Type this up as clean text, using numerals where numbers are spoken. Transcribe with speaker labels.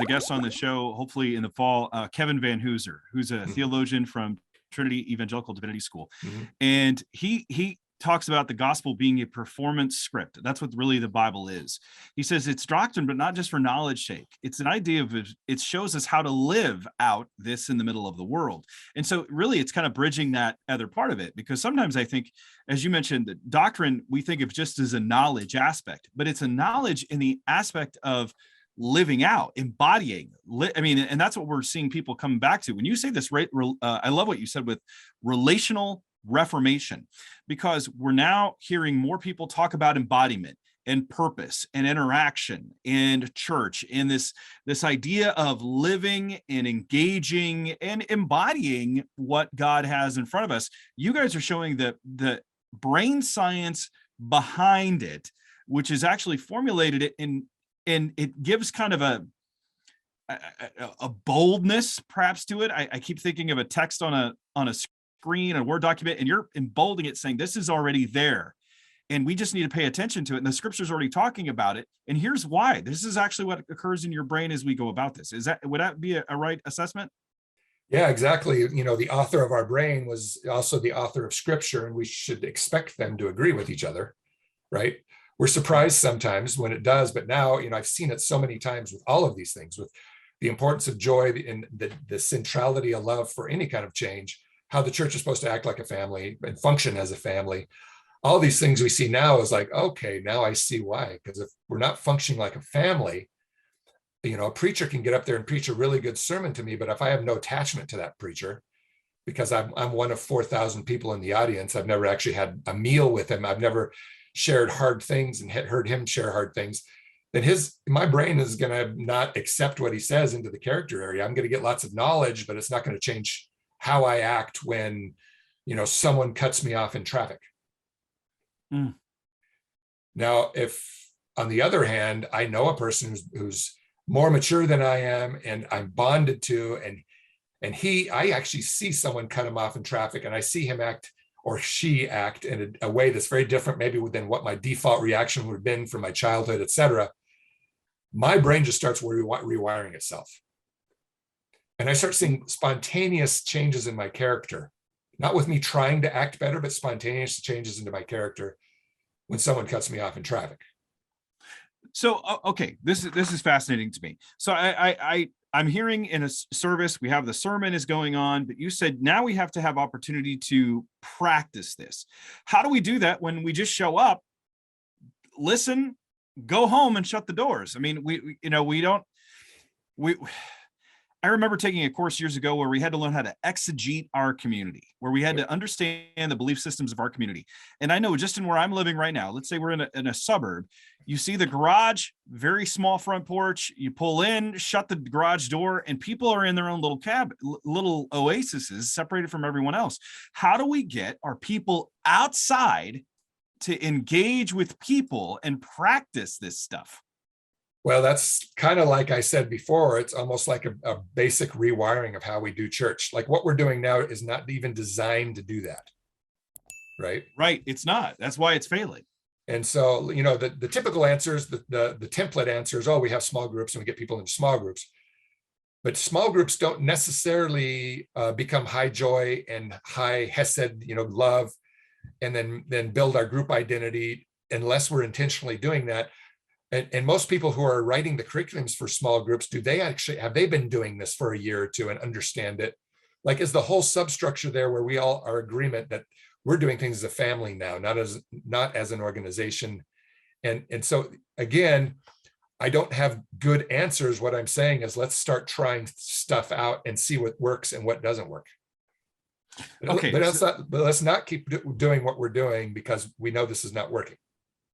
Speaker 1: a guest on the show, hopefully in the fall, Kevin Van Hooser, who's a theologian from Trinity Evangelical Divinity School. And he talks about the gospel being a performance script. That's what really the Bible is. He says it's doctrine, but not just for knowledge sake. It's an idea of, it shows us how to live out this in the middle of the world. And so really it's kind of bridging that other part of it, because sometimes I think, as you mentioned, the doctrine, we think of just as a knowledge aspect, but it's a knowledge in the aspect of living out, embodying. I mean, and that's what we're seeing people coming back to. When you say this, I love what you said with relational reformation, because we're now hearing more people talk about embodiment and purpose and interaction and church, and this idea of living and engaging and embodying what God has in front of us. You guys are showing the brain science behind it, which is actually formulated it and it gives kind of a boldness perhaps to it. I keep thinking of a text on a screen, a Word document, and you're emboldening it, saying this is already there and we just need to pay attention to it. And the scripture's already talking about it. And here's why. This is actually what occurs in your brain as we go about this. Would that be a right assessment?
Speaker 2: Yeah, exactly. You know, the author of our brain was also the author of scripture, and we should expect them to agree with each other, right? We're surprised sometimes when it does, but now, you know, I've seen it so many times with all of these things, with the importance of joy and the centrality of love for any kind of change, how the church is supposed to act like a family and function as a family. All these things we see now is like, okay, now I see why. Because if we're not functioning like a family, you know, a preacher can get up there and preach a really good sermon to me, but if I have no attachment to that preacher, because I'm one of 4,000 people in the audience, I've never actually had a meal with him, I've never shared hard things and heard him share hard things, then my brain is going to not accept what he says into the character area. I'm going to get lots of knowledge, but it's not going to change how I act when, you know, someone cuts me off in traffic. Now, if on the other hand, I know a person who's more mature than I am, and I'm bonded to, and I actually see someone cut him off in traffic, and I see him act or she act in a way that's very different, maybe than what my default reaction would have been from my childhood, etc. My brain just starts rewiring itself. And I start seeing spontaneous changes in my character, not with me trying to act better, but spontaneous changes into my character when someone cuts me off in traffic.
Speaker 1: So, okay, this is fascinating to me. So I'm hearing in a service, we have the sermon is going on, but you said now we have to have opportunity to practice this. How do we do that when we just show up, listen, go home and shut the doors? I mean, I remember taking a course years ago where we had to learn how to exegete our community, where we had to understand the belief systems of our community. And I know just in where I'm living right now, let's say we're in a suburb, you see the garage, very small front porch, you pull in, shut the garage door, and people are in their own little oases separated from everyone else. How do we get our people outside to engage with people and practice this stuff?
Speaker 2: Well, that's kind of like I said before, it's almost like a basic rewiring of how we do church. Like what we're doing now is not even designed to do that, right?
Speaker 1: Right, it's not. That's why it's failing.
Speaker 2: And so, you know, the typical answers, the template answers, oh, we have small groups and we get people into small groups. But small groups don't necessarily become high joy and high hesed, you know, love, and then build our group identity unless we're intentionally doing that. And most people who are writing the curriculums for small groups, have they been doing this for a year or two and understand it? Like, is the whole substructure there where we all are agreement that we're doing things as a family now, not as an organization? And so again, I don't have good answers. What I'm saying is let's start trying stuff out and see what works and what doesn't work. Okay, but let's not keep doing what we're doing because we know this is not working.